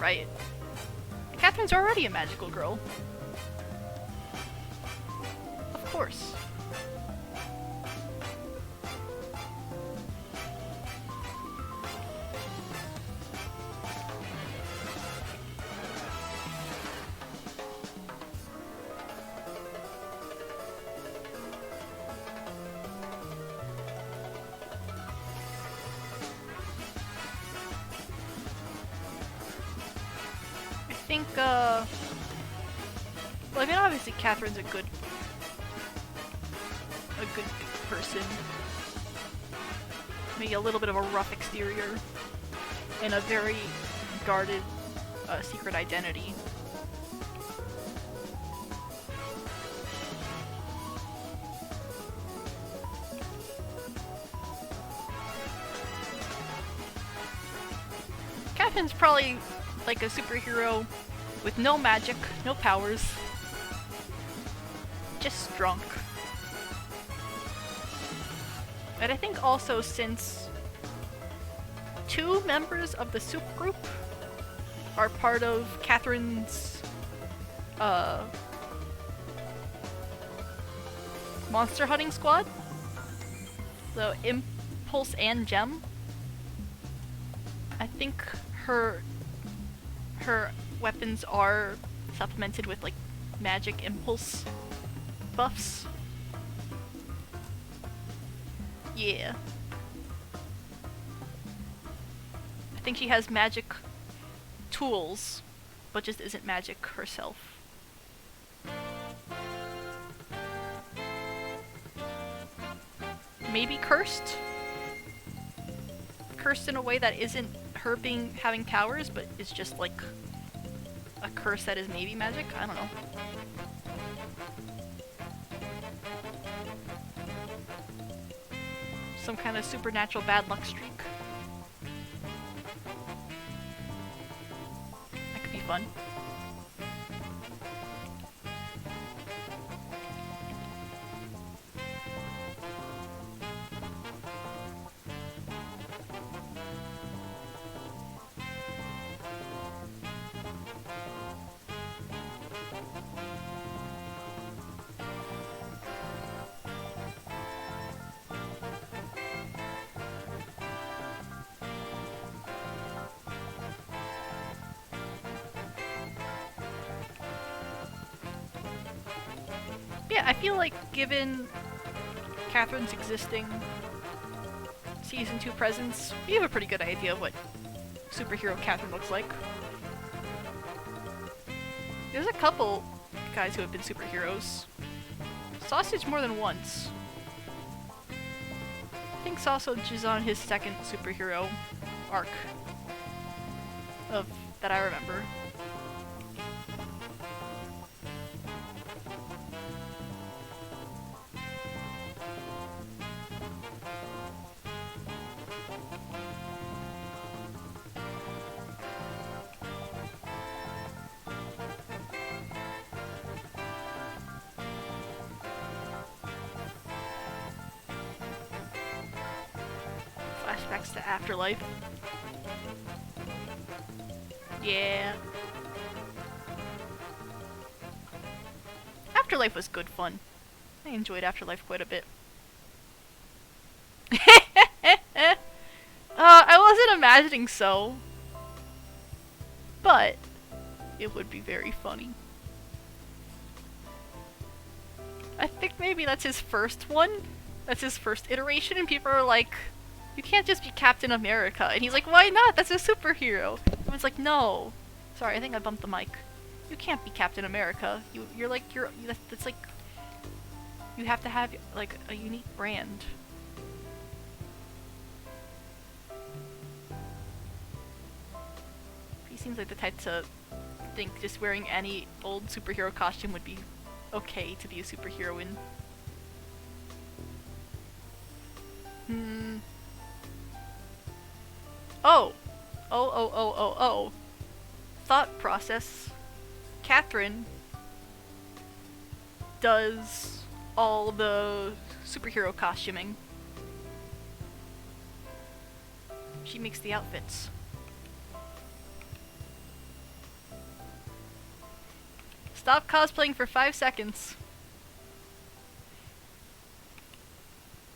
right? Catherine's already a magical girl. Of course. I think, well, I mean, obviously Catherine's a good person. Maybe a little bit of a rough exterior and a very guarded secret identity. Catherine's probably like a superhero with no magic, no powers, just drunk. And I think also since 2 members of the soup group are part of Catherine's monster hunting squad, so Impulse and Gem, I think her weapons are supplemented with like magic impulse buffs. Yeah. I think she has magic tools, but just isn't magic herself. Maybe cursed? Cursed in a way that isn't her having powers, but is just like a curse that is maybe magic? I don't know. Some kind of supernatural bad luck streak. That could be fun. Yeah, I feel like given Catherine's existing Season 2 presence, we have a pretty good idea of what superhero Catherine looks like. There's a couple guys who have been superheroes. Sausage more than once. I think Sausage is on his 2nd superhero arc of that I remember. Flashbacks to Afterlife. Yeah. Afterlife was good fun. I enjoyed Afterlife quite a bit. I wasn't imagining so, but it would be very funny. I think maybe that's his first one. That's his first iteration, and people are like, you can't just be Captain America. And he's like, why not? That's a superhero. Everyone's like, no. Sorry, I think I bumped the mic. You can't be Captain America. That's like, you have to have like a unique brand. He seems like the type to think just wearing any old superhero costume would be okay to be a superheroine. Oh. Thought process. Catherine does all the superhero costuming. She makes the outfits. Stop cosplaying for 5 seconds.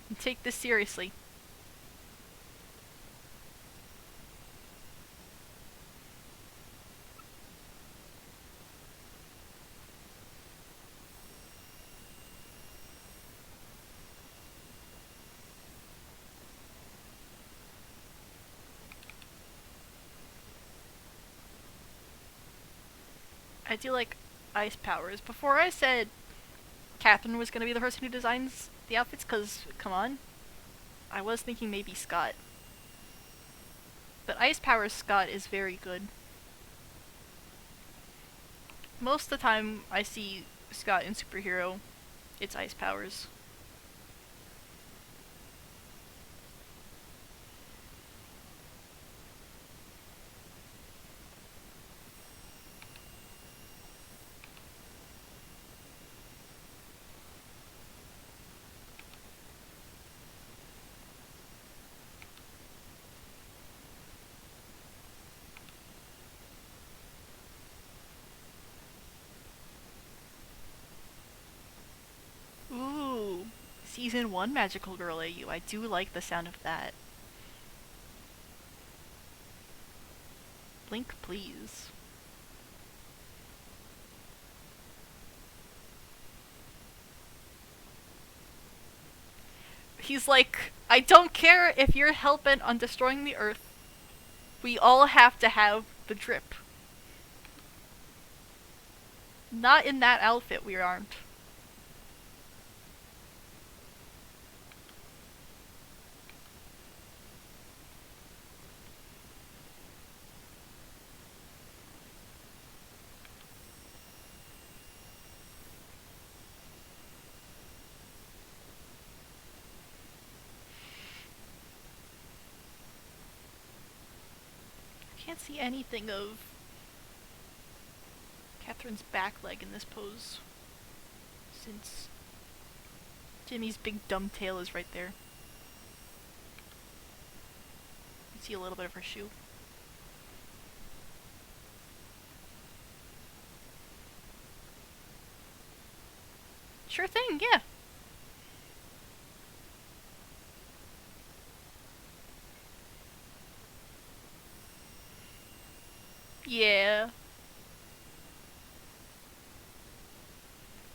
And take this seriously. I do like ice powers. Before I said Catherine was gonna be the person who designs the outfits, cause, come on. I was thinking maybe Scott. But ice powers Scott is very good. Most of the time I see Scott in superhero, it's ice powers. Ooh, Season 1 Magical Girl AU. I do like the sound of that. Link, please. He's like, I don't care if you're hellbent on destroying the Earth. We all have to have the drip. Not in that outfit, we aren't. I can't see anything of Catherine's back leg in this pose, since Jimmy's big dumb tail is right there. You can see a little bit of her shoe. Sure thing, yeah. Yeah.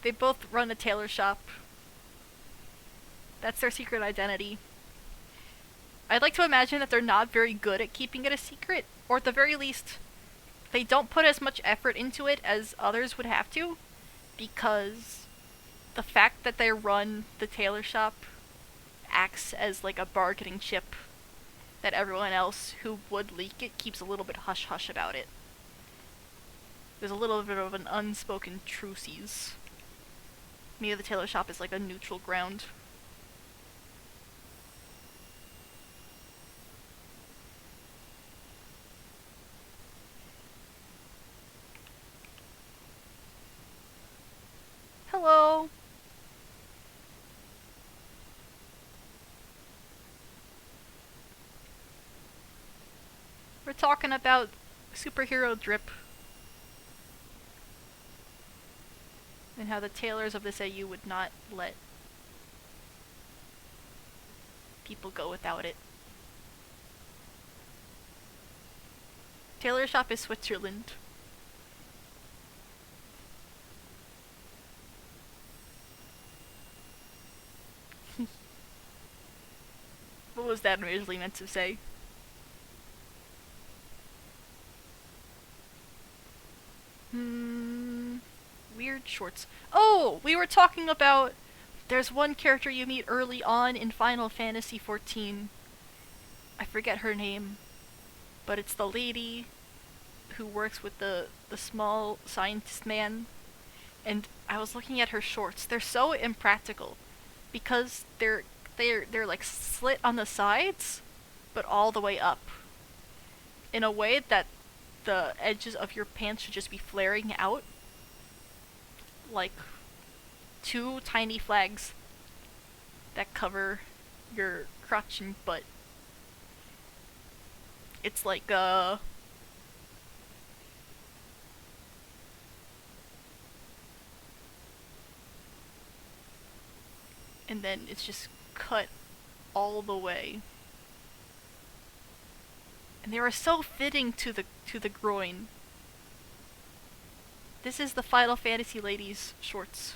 They both run a tailor shop. That's their secret identity. I'd like to imagine that they're not very good at keeping it a secret, or at the very least, they don't put as much effort into it as others would have to, because the fact that they run the tailor shop acts as like a bargaining chip that everyone else who would leak it keeps a little bit hush-hush about it. There's a little bit of an unspoken truces. Maybe the tailor shop is like a neutral ground. Hello! We're talking about superhero drip. And how the tailors of this AU would not let people go without it. Tailor shop is Switzerland. What was that originally meant to say? Weird shorts. Oh! We were talking about... There's one character you meet early on in Final Fantasy XIV. I forget her name. But it's the lady who works with the small scientist man. And I was looking at her shorts. They're so impractical. Because they're like slit on the sides, but all the way up. In a way that the edges of your pants should just be flaring out. Like 2 tiny flags that cover your crotch and butt. It's like, and then it's just cut all the way. And they are so fitting to the groin. This is the Final Fantasy ladies' shorts.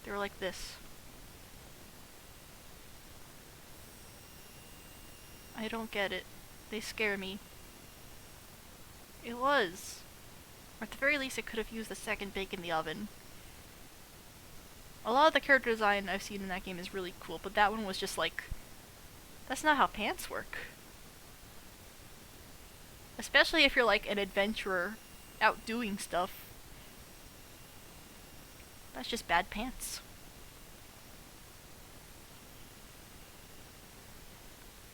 They're like this. I don't get it. They scare me. It was. Or at the very least it could have used a second bake in the oven. A lot of the character design I've seen in that game is really cool, but that one was just like, that's not how pants work. Especially if you're like an adventurer out doing stuff. That's just bad pants.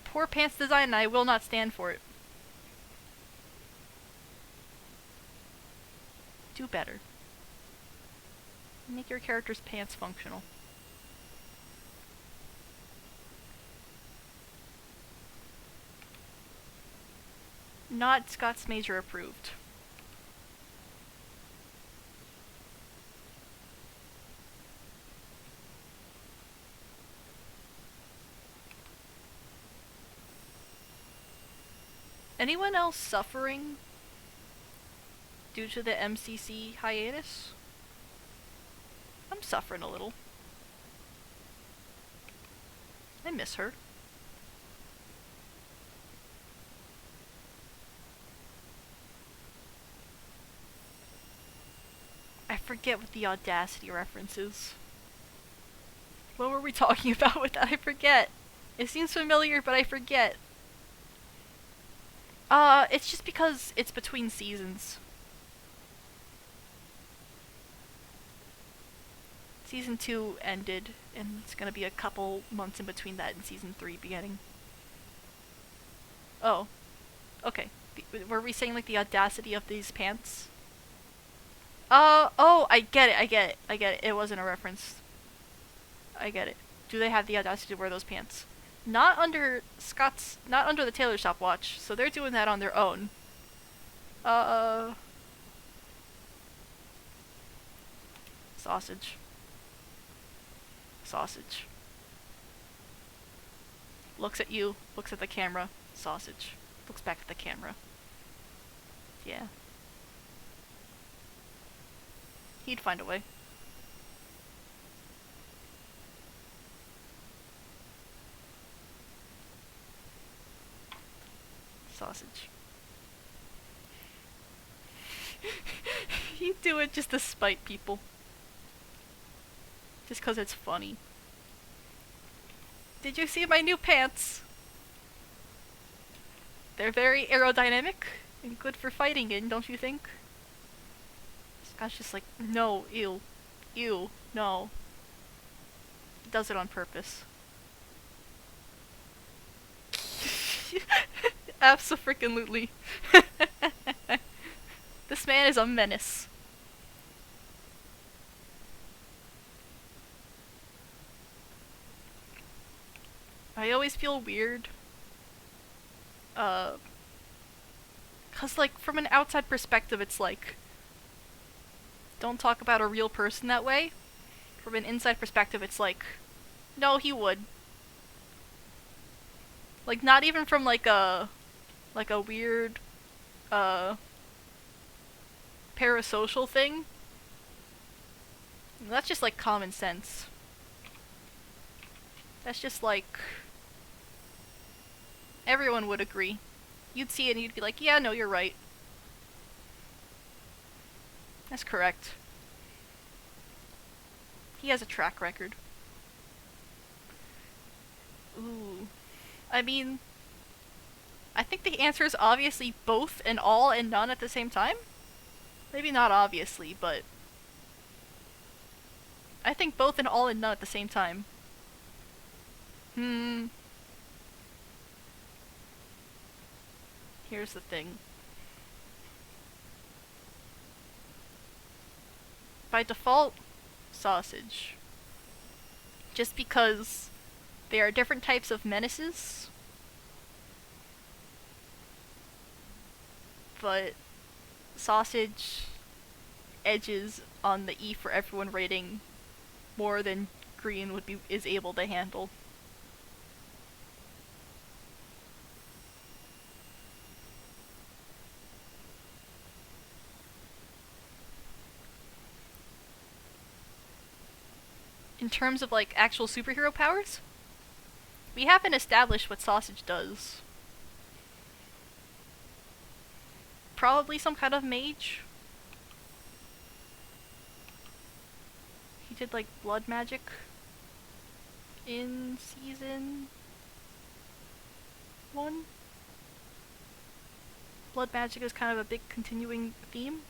Poor pants design, and I will not stand for it. Do better. Make your character's pants functional. Not Scott's Major approved. Anyone else suffering due to the MCC hiatus? I'm suffering a little. I miss her. I forget what the Audacity reference is. What were we talking about with that? I forget. It seems familiar, but I forget. It's just because it's between seasons. Season 2 ended, and it's gonna be a couple months in between that and Season 3 beginning. Oh. Okay. Were we saying, like, the audacity of these pants? Oh, I get it. It wasn't a reference. I get it. Do they have the audacity to wear those pants? Not under the tailor shop watch, so they're doing that on their own. Sausage. Sausage. Looks at you, looks at the camera. Sausage. Looks back at the camera. Yeah. He'd find a way. Sausage. You do it just to spite people. Just 'cause it's funny. Did you see my new pants? They're very aerodynamic and good for fighting in, don't you think? Scott's just like, no, ew. Ew, no. He does it on purpose. Abso-freaking-lutely. This man is a menace. I always feel weird. 'Cause like, from an outside perspective, it's like, don't talk about a real person that way. From an inside perspective, it's like, no, he would. Like, not even from like a weird, parasocial thing. That's just like common sense. That's just like, everyone would agree. You'd see it and you'd be like, yeah, no, you're right. That's correct. He has a track record. Ooh. I mean, I think the answer is obviously both and all and none at the same time. Maybe not obviously, but I think both and all and none at the same time. Here's the thing. By default, sausage. Just because there are different types of menaces. But sausage, edges on the E for everyone rating more than green is able to handle. In terms of like actual superhero powers, we haven't established what Sausage does. Probably some kind of mage. He did like blood magic in season 1. Blood magic is kind of a big continuing theme.